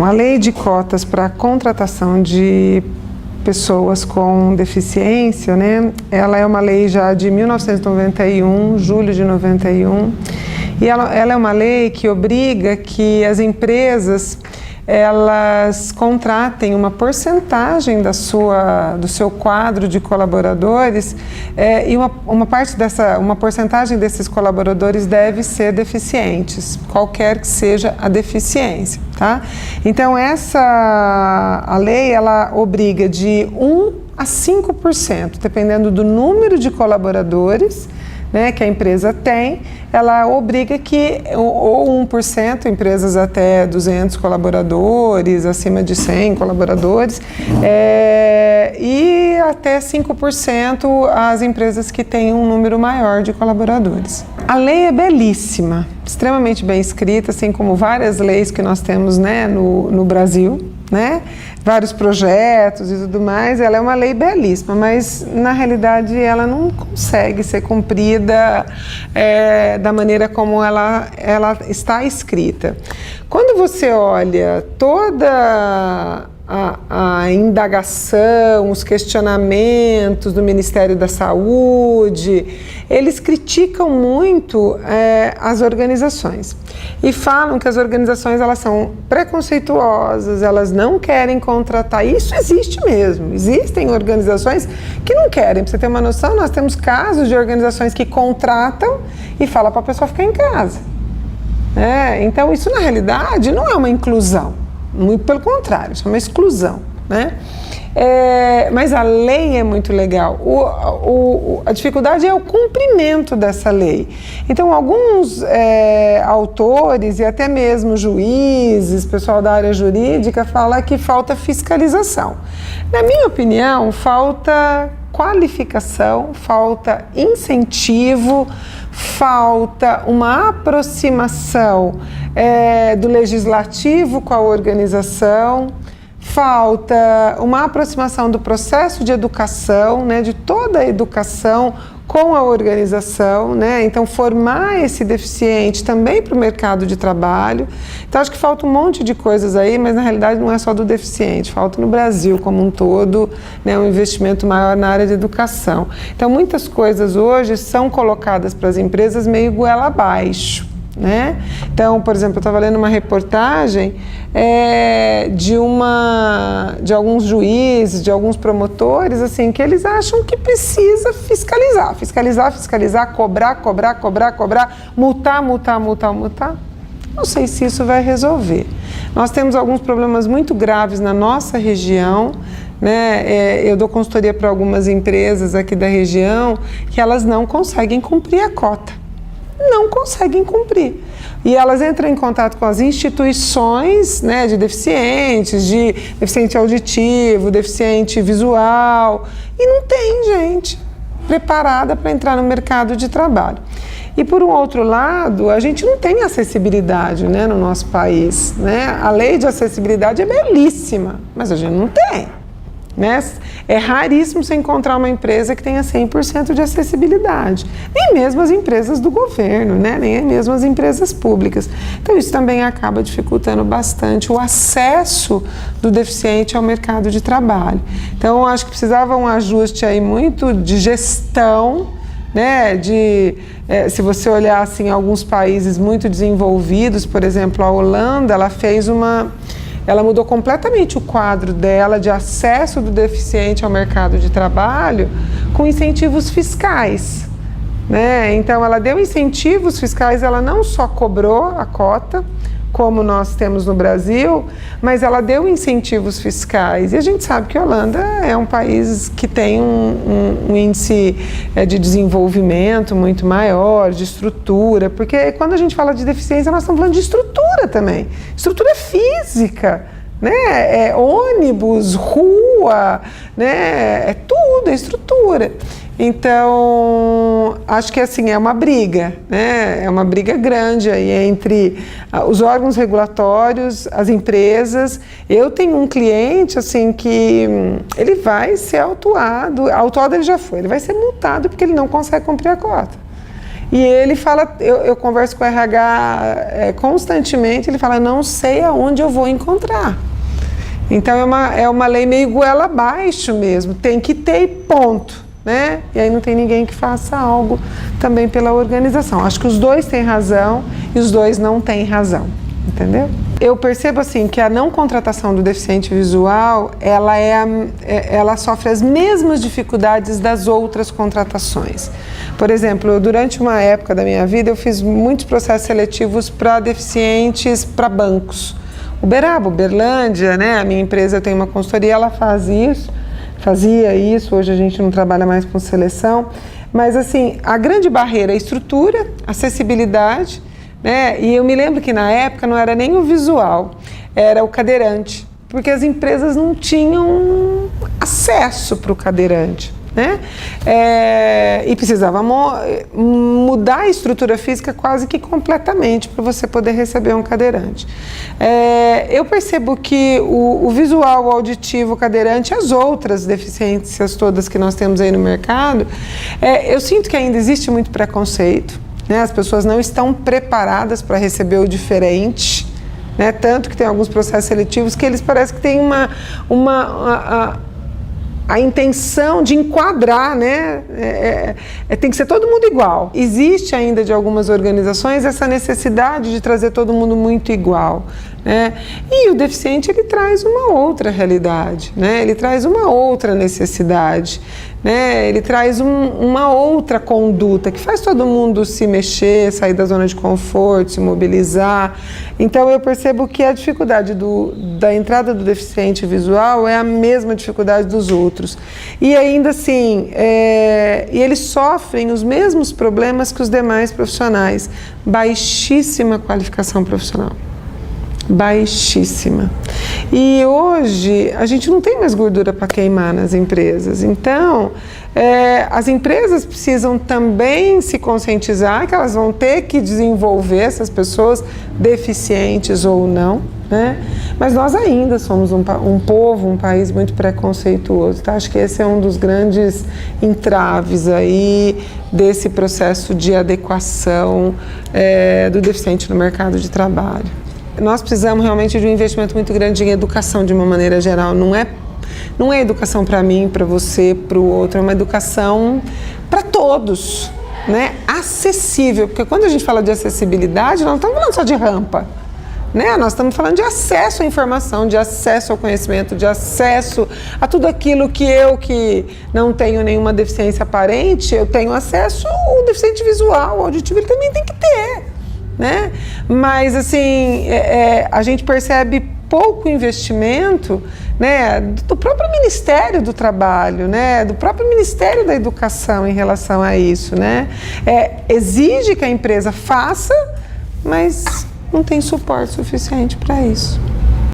A lei de cotas para a contratação de pessoas com deficiência, né? Ela é uma lei já de 1991, julho de 91, e ela é uma lei que obriga que as empresas elas contratem uma porcentagem do seu quadro de colaboradores e uma porcentagem desses colaboradores deve ser deficientes, qualquer que seja a deficiência, tá? Então a lei ela obriga de 1 a 5%, dependendo do número de colaboradores, né, que a empresa tem, ela obriga que, ou 1%, empresas até 200 colaboradores, acima de 100 colaboradores, e até 5% as empresas que têm um número maior de colaboradores. A lei é belíssima, extremamente bem escrita, assim como várias leis que nós temos, né, no Brasil, né? Vários projetos e tudo mais. Ela é uma lei belíssima, mas na realidade ela não consegue ser cumprida da maneira como ela está escrita. Quando você olha toda a indagação, os questionamentos do Ministério da Saúde, eles criticam muito as organizações e falam que as organizações elas são preconceituosas, elas não querem contratar. Isso existe mesmo, existem organizações que não querem. Para você ter uma noção, nós temos casos de organizações que contratam e falam para a pessoa ficar em casa. Então isso na realidade não é uma inclusão. Muito pelo contrário, isso é uma exclusão, né? Mas a lei é muito legal. A dificuldade é o cumprimento dessa lei. Então, alguns autores e até mesmo juízes, pessoal da área jurídica, fala que falta fiscalização. Na minha opinião, falta qualificação, falta incentivo, falta uma aproximação do legislativo com a organização, falta uma aproximação do processo de educação, né, de toda a educação com a organização, né? Então formar esse deficiente também para o mercado de trabalho. Então acho que falta um monte de coisas aí, mas na realidade não é só do deficiente, falta no Brasil como um todo, né, um investimento maior na área de educação. Então muitas coisas hoje são colocadas para as empresas meio goela abaixo, né? Então, por exemplo, eu estava lendo uma reportagem de alguns juízes, de alguns promotores, assim, que eles acham que precisa fiscalizar, cobrar, multar. Não sei se isso vai resolver. Nós temos alguns problemas muito graves na nossa região, né? Eu dou consultoria para algumas empresas aqui da região que elas não conseguem cumprir a cota. Não conseguem cumprir. E elas entram em contato com as instituições, né, de deficientes, de deficiente auditivo, deficiente visual, e não tem gente preparada para entrar no mercado de trabalho. E por um outro lado, a gente não tem acessibilidade, né, no nosso país, né? A lei de acessibilidade é belíssima, mas a gente não tem. Né? É raríssimo você encontrar uma empresa que tenha 100% de acessibilidade. Nem mesmo as empresas do governo, né? Nem mesmo as empresas públicas. Então isso também acaba dificultando bastante o acesso do deficiente ao mercado de trabalho. Então eu acho que precisava um ajuste aí muito de gestão, né? Se você olhar assim, alguns países muito desenvolvidos, por exemplo, a Holanda, ela mudou completamente o quadro dela de acesso do deficiente ao mercado de trabalho com incentivos fiscais, né? Então, ela deu incentivos fiscais, ela não só cobrou a cota, como nós temos no Brasil, mas ela deu incentivos fiscais. E a gente sabe que a Holanda é um país que tem um índice de desenvolvimento muito maior, de estrutura, porque quando a gente fala de deficiência, nós estamos falando de estrutura também. Estrutura física, né? Ônibus, rua, né? É tudo, é estrutura. Então, acho que assim, é uma briga, né? É uma briga grande aí entre os órgãos regulatórios, as empresas. Eu tenho um cliente, assim, que ele vai ser autuado ele já foi, ele vai ser multado porque ele não consegue cumprir a cota. E ele fala, eu converso com o RH constantemente, ele fala, não sei aonde eu vou encontrar. Então é uma lei meio goela abaixo mesmo, tem que ter ponto, né? E aí não tem ninguém que faça algo também pela organização. Acho que os dois têm razão e os dois não têm razão, entendeu? Eu percebo assim que a não contratação do deficiente visual, ela sofre as mesmas dificuldades das outras contratações. Por exemplo, durante uma época da minha vida, eu fiz muitos processos seletivos para deficientes para bancos. Uberaba, Uberlândia, né? A minha empresa tem uma consultoria, ela fazia isso, hoje a gente não trabalha mais com seleção. Mas assim, a grande barreira é a estrutura, acessibilidade, né? E eu me lembro que na época não era nem o visual, era o cadeirante, porque as empresas não tinham acesso para o cadeirante, né? E precisava mudar a estrutura física quase que completamente para você poder receber um cadeirante. Eu percebo que o visual, o auditivo, o cadeirante, as outras deficiências todas que nós temos aí no mercado, eu sinto que ainda existe muito preconceito. Né, as pessoas não estão preparadas para receber o diferente, né, tanto que tem alguns processos seletivos que eles parecem que têm a intenção de enquadrar, né? Tem que ser todo mundo igual. Existe ainda de algumas organizações essa necessidade de trazer todo mundo muito igual, né? E o deficiente ele traz uma outra realidade, né? Ele traz uma outra necessidade, né? Ele traz uma outra conduta que faz todo mundo se mexer, sair da zona de conforto, se mobilizar. Então eu percebo que a dificuldade da entrada do deficiente visual é a mesma dificuldade dos outros. E ainda assim, eles sofrem os mesmos problemas que os demais profissionais. Baixíssima qualificação profissional. Baixíssima. E hoje a gente não tem mais gordura para queimar nas empresas. Então, as empresas precisam também se conscientizar que elas vão ter que desenvolver essas pessoas, deficientes ou não, né? Mas nós ainda somos um povo, um país muito preconceituoso. Tá? Acho que esse é um dos grandes entraves aí desse processo de adequação do deficiente no mercado de trabalho. Nós precisamos realmente de um investimento muito grande em educação de uma maneira geral. Não é educação para mim, para você, para o outro, é uma educação para todos, né? Acessível, porque quando a gente fala de acessibilidade, nós não estamos falando só de rampa, né? Nós estamos falando de acesso à informação, de acesso ao conhecimento, de acesso a tudo aquilo que eu, que não tenho nenhuma deficiência aparente, eu tenho acesso. O deficiente visual, o auditivo, ele também tem que ter. Né? Mas assim, a gente percebe pouco investimento, né, do próprio Ministério do Trabalho, né, do próprio Ministério da Educação em relação a isso, né? Exige que a empresa faça, mas não tem suporte suficiente para isso.